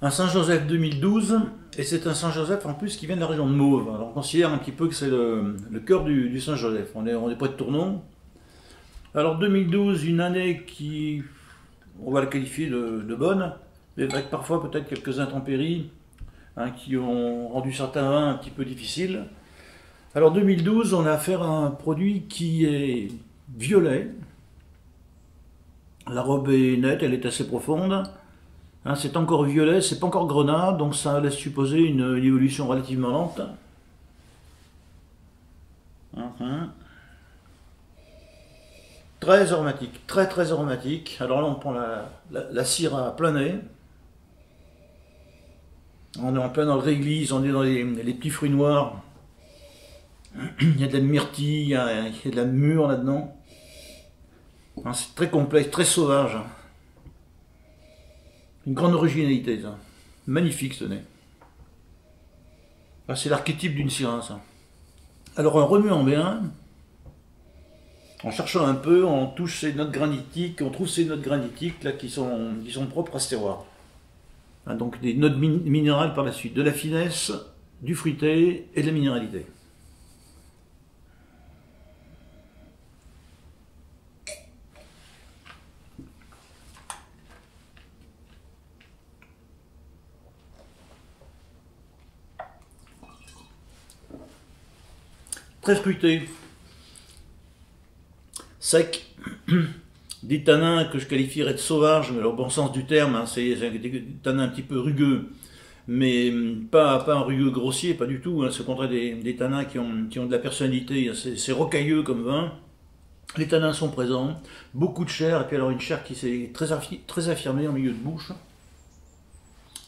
Un Saint-Joseph 2012, et c'est un Saint-Joseph en plus qui vient de la région de Mauves. Alors on considère un petit peu que c'est le cœur du Saint-Joseph. On est près de Tournon. Alors 2012, une année qui, on va la qualifier de bonne, mais avec parfois peut-être quelques intempéries qui ont rendu certains vins un petit peu difficiles. Alors 2012, on a affaire à un produit qui est violet. La robe est nette, elle est assez profonde. C'est encore violet, c'est pas encore grenat, donc ça laisse supposer une évolution relativement lente. Très aromatique, très aromatique. Alors là on prend la cire à plein nez. On est en plein dans le réglisse, on est dans les petits fruits noirs. Il y a de la myrtille, il y a de la mûre là-dedans. C'est très complexe, très sauvage. Une grande originalité, ça. Magnifique ce nez. C'est l'archétype d'une Syrah, ça. Alors en remuant bien, en cherchant un peu, on touche ces notes granitiques, on trouve ces notes granitiques là qui sont propres à ce terroir. Donc des notes minérales par la suite, de la finesse, du fruité et de la minéralité. Très fruité, sec, des tanins que je qualifierais de sauvages, mais au bon sens du terme, c'est des tanins un petit peu rugueux, mais pas un rugueux grossier, pas du tout, c'est au contraire des tanins qui ont de la personnalité, c'est rocailleux comme vin. Les tanins sont présents, beaucoup de chair, et puis alors une chair qui s'est très affirmée en milieu de bouche.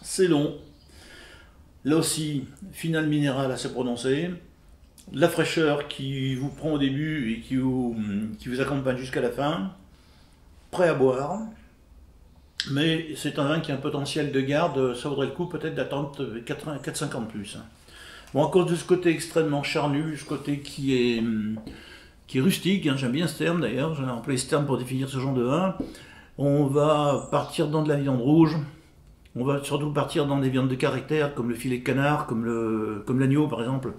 C'est long, là aussi, finale minérale assez prononcée. La fraîcheur qui vous prend au début et qui vous accompagne jusqu'à la fin, prêt à boire, mais c'est un vin qui a un potentiel de garde, ça vaudrait le coup peut-être d'attendre 4-5 ans de plus. Bon, à cause de ce côté extrêmement charnu, ce côté qui est rustique, j'aime bien ce terme d'ailleurs, j'ai employé ce terme pour définir ce genre de vin, on va partir dans de la viande rouge, on va surtout partir dans des viandes de caractère, comme le filet de canard, comme l'agneau par exemple.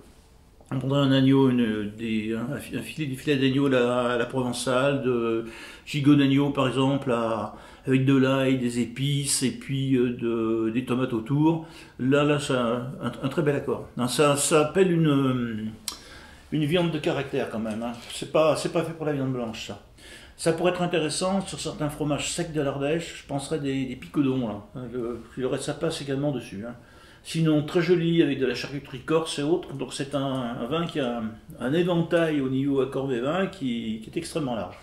On prendrait un agneau, un filet d'agneau à la provençale, de gigot d'agneau par exemple, avec de l'ail, des épices et puis des tomates autour. Là c'est un très bel accord. Ça appelle une viande de caractère quand même. C'est pas fait pour la viande blanche ça. Ça pourrait être intéressant sur certains fromages secs de l'Ardèche. Je penserais des picodons là. Il aurait sa place également dessus. Sinon, très joli avec de la charcuterie corse et autres. Donc c'est un vin qui a un éventail au niveau accord des vins qui est extrêmement large.